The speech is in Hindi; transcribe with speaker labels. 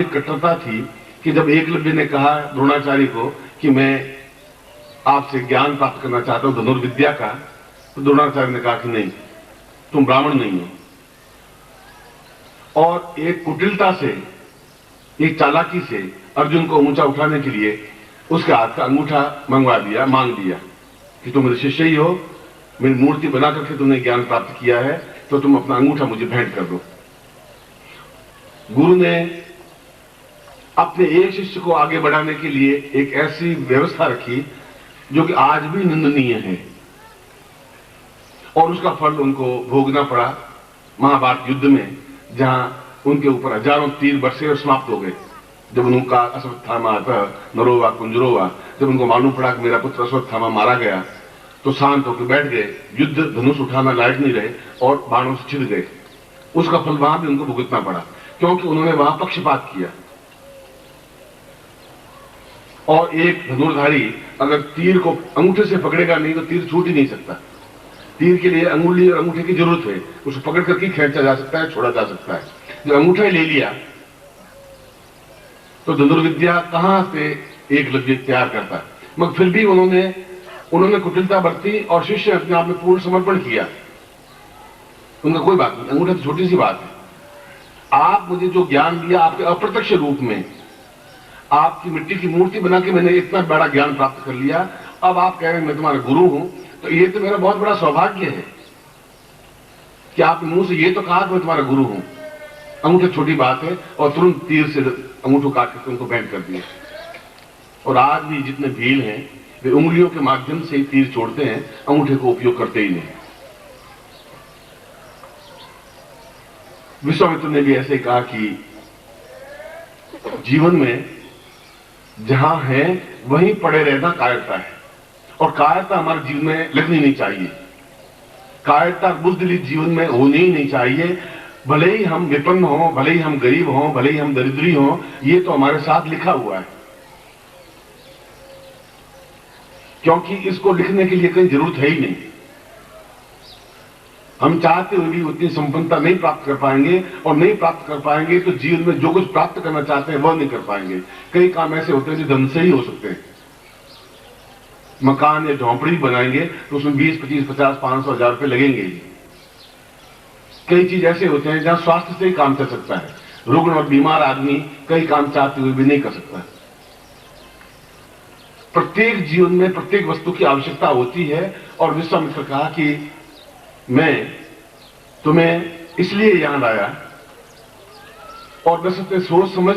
Speaker 1: कट्टरता थी कि जब एकलव्य ने कहा द्रोणाचार्य को कि मैं आपसे ज्ञान प्राप्त करना चाहता हूं धनुर्विद्या का, तो द्रोणाचार्य ने कहा कि नहीं, तुम ब्राह्मण नहीं हो। और एक कुटिलता से, एक चालाकी से अर्जुन को ऊंचा उठाने के लिए उसके हाथ का अंगूठा मंगवा दिया, मांग दिया कि तुम मेरे शिष्य ही हो, मेरी मूर्ति बना करके तुमने ज्ञान प्राप्त किया है, तो तुम अपना अंगूठा मुझे भेंट कर दो। गुरु ने अपने एक शिष्य को आगे बढ़ाने के लिए एक ऐसी व्यवस्था रखी जो कि आज भी निंदनीय है, और उसका फल उनको भोगना पड़ा महाभारत युद्ध में, जहां उनके ऊपर हजारों तीर बरसे और समाप्त हो गए। जब उनका अश्वत्थामा नरोवा कुंजरोवा, जब उनको मालूम पड़ा कि मेरा पुत्र अश्वत्थामा मारा गया, तो शांत होकर बैठ गए, युद्ध धनुष उठाना लायक नहीं रहे और बाणों से छिद गए। उसका फल वहां भी उनको भुगतना पड़ा, क्योंकि उन्होंने वहां पक्षपात किया। और एक धनुर्धारी अगर तीर को अंगूठे से पकड़ेगा नहीं तो तीर छूट ही नहीं सकता। तीर के लिए अंगुली और अंगूठे की जरूरत है, उसको पकड़ करके खींचा जा सकता है, छोड़ा जा सकता है। जो अंगूठा ही ले लिया तो धनुर्विद्या कहां से एकलव्य तैयार करता है। मगर फिर भी उन्होंने कुटिलता बरती और शिष्य अपने आप में पूर्ण समर्पण किया। उनका कोई बात नहीं, अंगूठा तो छोटी सी बात है। आप मुझे जो ज्ञान दिया आपके अप्रत्यक्ष रूप में, आपकी मिट्टी की मूर्ति बना के मैंने इतना बड़ा ज्ञान प्राप्त कर लिया, अब आप कह रहे हैं मैं तुम्हारा गुरु हूं, तो ये तो मेरा बहुत बड़ा सौभाग्य है कि आपने मुंह से ये तो कहा कि मैं तुम्हारा गुरु हूं। अंगूठा छोटी बात है, और तुरंत तीर से अंगूठों काट के उनको भेंट कर दिया। और आज भी जितने भील हैं वे उंगलियों के माध्यम से ही तीर छोड़ते हैं, अंगूठे को उपयोग करते ही नहीं। विश्वामित्र ने भी ऐसे कहा कि जीवन में जहां है वहीं पड़े रहना कायरता है, और कायरता हमारे जीवन में लगनी नहीं चाहिए। कायरता बुद्धिली जीवन में होनी ही नहीं चाहिए। भले ही हम विपन्न हो, भले ही हम गरीब हो, भले ही हम दरिद्री हो, ये तो हमारे साथ लिखा हुआ है, क्योंकि इसको लिखने के लिए कोई जरूरत है ही नहीं। हम चाहते हुए भी उतनी संपन्नता नहीं प्राप्त कर पाएंगे, और नहीं प्राप्त कर पाएंगे तो जीवन में जो कुछ प्राप्त करना चाहते हैं वह नहीं कर पाएंगे। कई काम ऐसे होते हैं जो धन से ही हो सकते हैं। मकान या झोंपड़ी बनाएंगे तो उसमें 20, 25, 50, 500, 1000 रुपए लगेंगे ही। कई चीज ऐसे होते हैं जहां स्वास्थ्य से ही काम चल सकता है। रुग्ण और बीमार आदमी कई काम चाहते हुए भी नहीं कर सकता। प्रत्येक जीवन में प्रत्येक वस्तु की आवश्यकता होती है, और विश्वामित्र कहा कि मैं तुम्हें इसलिए यहां लाया, और बस सोच समझ